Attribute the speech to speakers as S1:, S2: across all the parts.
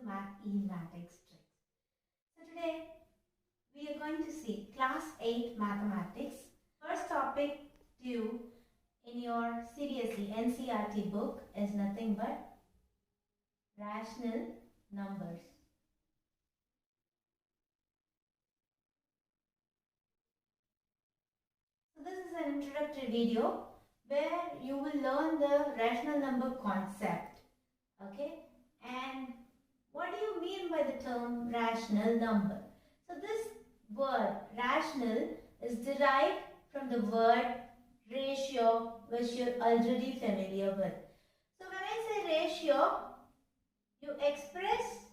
S1: mathematics tricks. So today we are going to see class 8 mathematics. First topic due in your CBSE NCERT book is nothing but rational numbers. So this is an introductory video where you will learn the rational number concept. Okay, and what do you mean by the term rational number? So this word rational is derived from the word ratio, which you're already familiar with. So when I say ratio, you express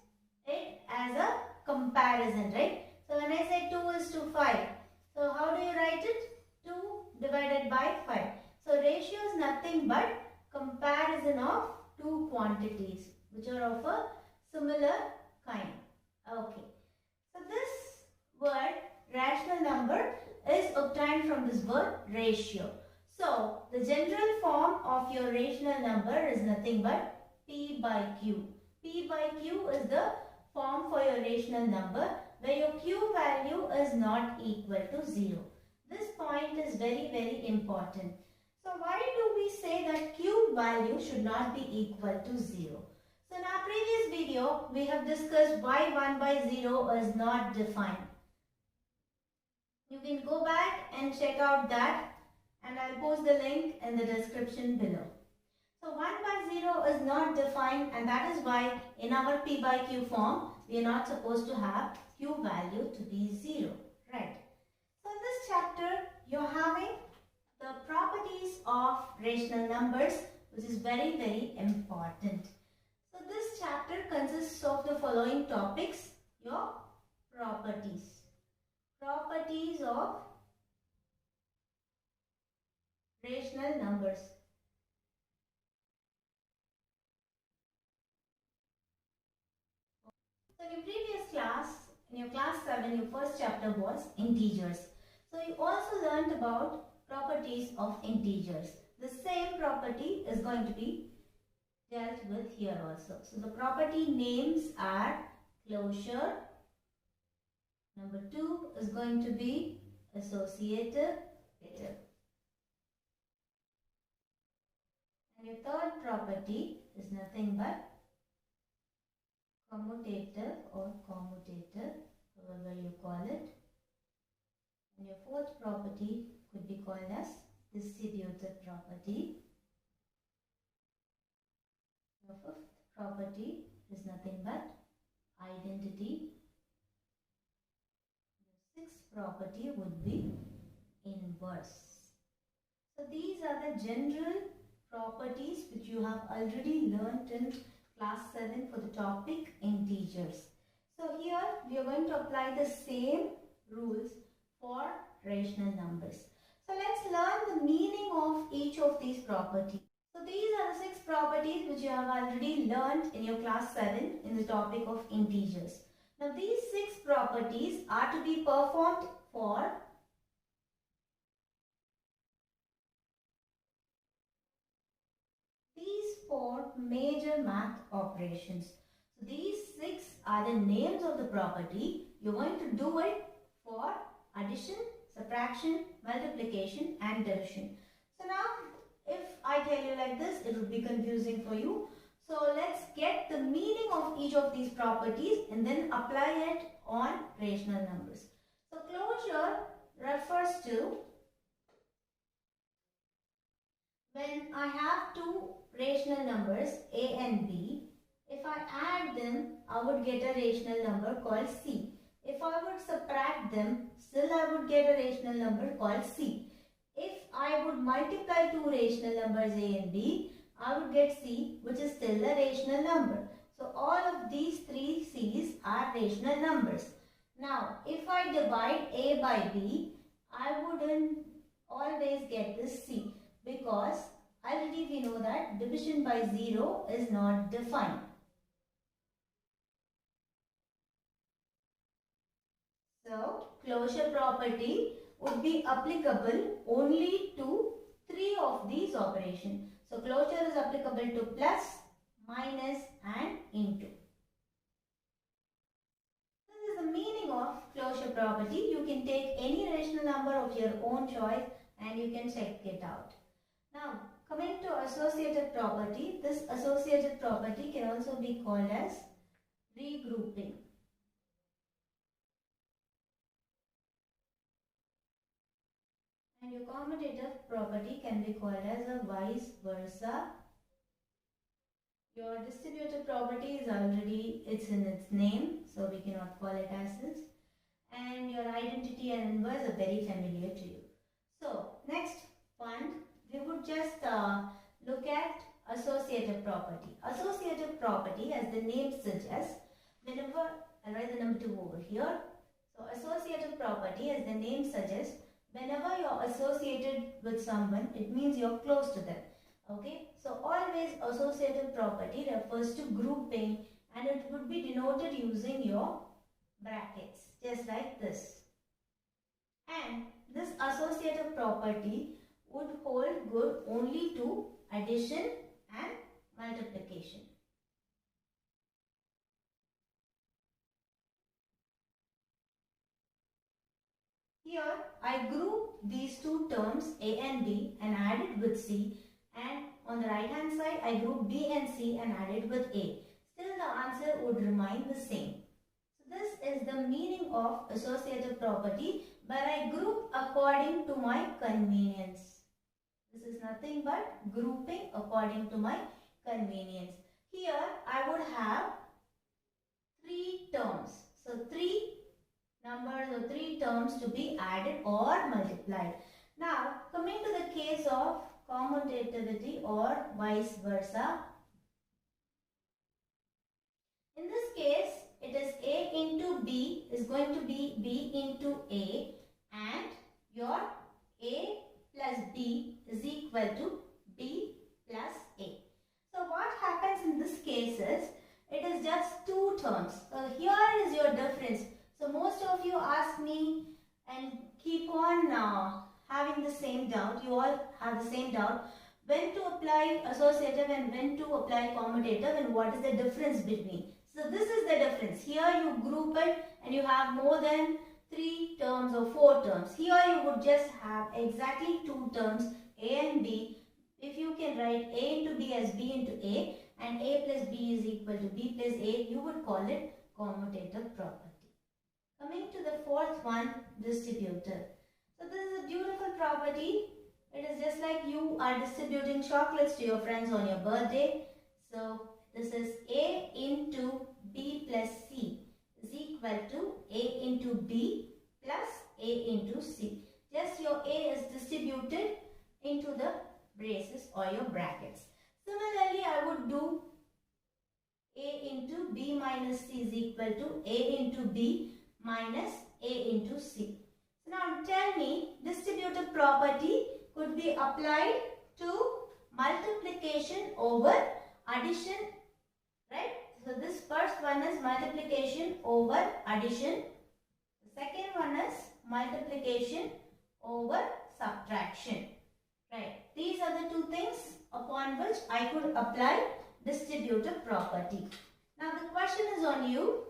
S1: it as a comparison, right? So when I say 2:5, so how do you write it? 2 divided by 5. So ratio is nothing but comparison of two quantities which are of a similar kind. Okay. So this word rational number is obtained from this word ratio. So the general form of your rational number is nothing but P by Q. P by Q is the form for your rational number where your Q value is not equal to 0. This point is very important. So why do we say that Q value should not be equal to 0? So in our previous video, we have discussed why 1 by 0 is not defined. You can go back and check out that, and I'll post the link in the description below. So 1 by 0 is not defined, and that is why in our P by Q form, we are not supposed to have Q value to be 0. Right. So in this chapter, you're having the properties of rational numbers, which is very important. So this chapter consists of the following topics: your properties of rational numbers. So in your previous class, in your class 7, your first chapter was integers. So you also learned about properties of integers. The same property is going to be dealt with here also. So the property names are closure. Number 2 is going to be associative. And your third property is nothing but commutative or commutative, however you call it. And your fourth property could be called as distributive property. Your fifth property is nothing but identity. The sixth property would be inverse. So these are the general properties which you have already learnt in class 7 for the topic integers. So here we are going to apply the same rules for rational numbers. So let's learn the meaning of each of these properties. So these are the 6 properties which you have already learnt in your class 7 in the topic of integers. Now these 6 properties are to be performed for these 4 major math operations. So these 6 are the names of the property. You're going to do it for addition, subtraction, multiplication and division. So now if I tell you like this, it would be confusing for you. So let's get the meaning of each of these properties and then apply it on rational numbers. So closure refers to when I have two rational numbers a and b. If I add them, I would get a rational number called c. If I would subtract them, still I would get a rational number called c. If I would multiply two rational numbers a and b, I would get c, which is still a rational number. So all of these 3 c's are rational numbers. Now, if I divide a by b, I wouldn't always get this c, because already we know that division by 0 is not defined. So, closure property would be applicable only to 3 of these operations. So, closure is applicable to plus, minus and into. associative property, you can take any rational number of your own choice and you can check it out. Now, coming to associative property, this associative property can also be called as regrouping. And your commutative property can be called as a vice versa. Your distributive property is already, it's in its name, so we cannot call it as this. And your identity and inverse are very familiar to you. So, next one, we would just look at associative property. Associative property, as the name suggests, whenever, I'll write the number 2 over here. So, associative property, as the name suggests, whenever you're associated with someone, it means you're close to them. Okay, so always associative property refers to grouping and it would be denoted using your brackets, just like this. And this associative property would hold good only to addition and multiplication. Here I group these two terms A and B and added with C, and on the right hand side I group B and C and added with A. Still the answer would remain the same. So this is the meaning of associative property, but I group according to my convenience. This is nothing but grouping according to my convenience. Here I would have 3 terms. So 3 numbers or 3 terms to be added or multiplied. Now coming to the case of commutativity or vice versa. In this case, it is A into B is going to be B into A, and your A plus B is equal to B plus A. So what happens in this case is, it is just 2 terms. So here is your difference. So most of you ask me and keep on having the same doubt. You all have the same doubt. When to apply associative and when to apply commutative and what is the difference between. So this is the difference. Here you group it and you have more than 3 terms or 4 terms. Here you would just have exactly 2 terms, A and B. If you can write A into B as B into A and A plus B is equal to B plus A, you would call it commutative property. Coming to the 4th one, distributive. So this is a beautiful property. It is just like you are distributing chocolates to your friends on your birthday. So this is A into B plus C is equal to A into B plus A into C. Just your A is distributed into the braces or your brackets. Similarly, I would do A into B minus C is equal to A into B minus A into C. So now tell me, distributive property could be applied to multiplication over addition, right? So this first one is multiplication over addition. The second one is multiplication over subtraction, right? These are the 2 things upon which I could apply distributive property. Now the question is on you.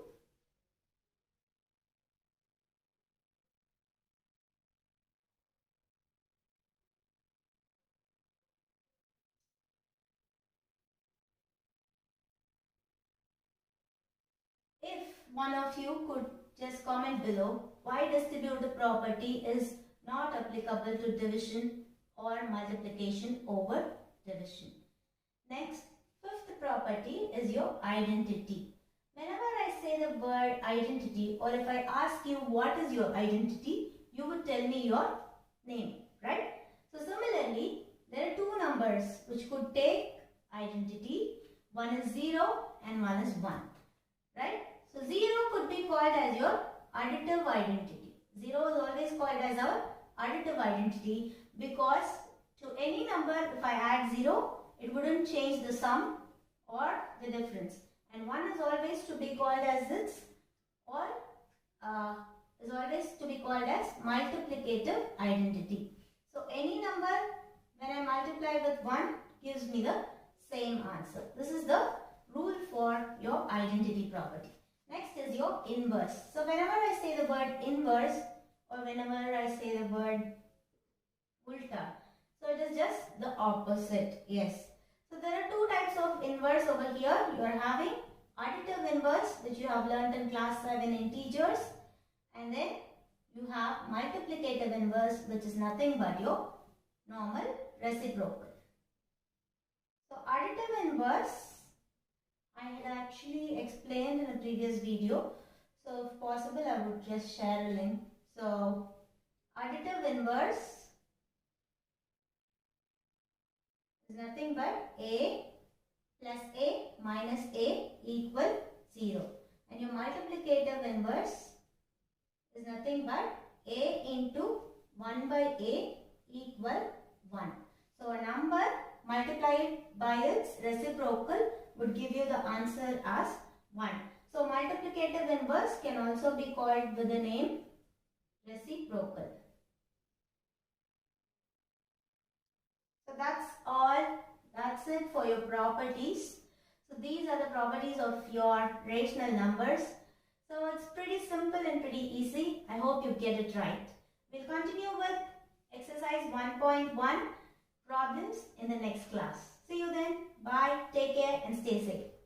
S1: If one of you could just comment below why distributive property is not applicable to division or multiplication over division. Next, 5th property is your identity. Whenever I say the word identity, or if I ask you what is your identity, you would tell me your name, right? So similarly, there are 2 numbers which could take identity. One is 0 and one is 1, right? So 0 could be called as your additive identity. 0 is always called as our additive identity because to any number if I add 0, it wouldn't change the sum or the difference. And 1 is always to be called as this, or is always to be called as multiplicative identity. So any number when I multiply with 1 gives me the same answer. This is the rule for your identity property. Next is your inverse. So whenever I say the word inverse or whenever I say the word ulta, so it is just the opposite. Yes. So there are two types of inverse over here. You are having additive inverse, which you have learnt in class 7 integers, and then you have multiplicative inverse, which is nothing but your normal reciprocal. So additive inverse, I had actually explained in a previous video. So if possible, I would just share a link. So additive inverse is nothing but A plus A minus A equal 0. And your multiplicative inverse is nothing but A into 1 by A equal 1. So a number multiplied by its reciprocal would give you the answer as 1. So multiplicative inverse can also be called with the name reciprocal. So that's all. That's it for your properties. So these are the properties of your rational numbers. So it's pretty simple and pretty easy. I hope you get it right. We'll continue with exercise 1.1 problems in the next class. See you then. Bye. Take care and stay safe.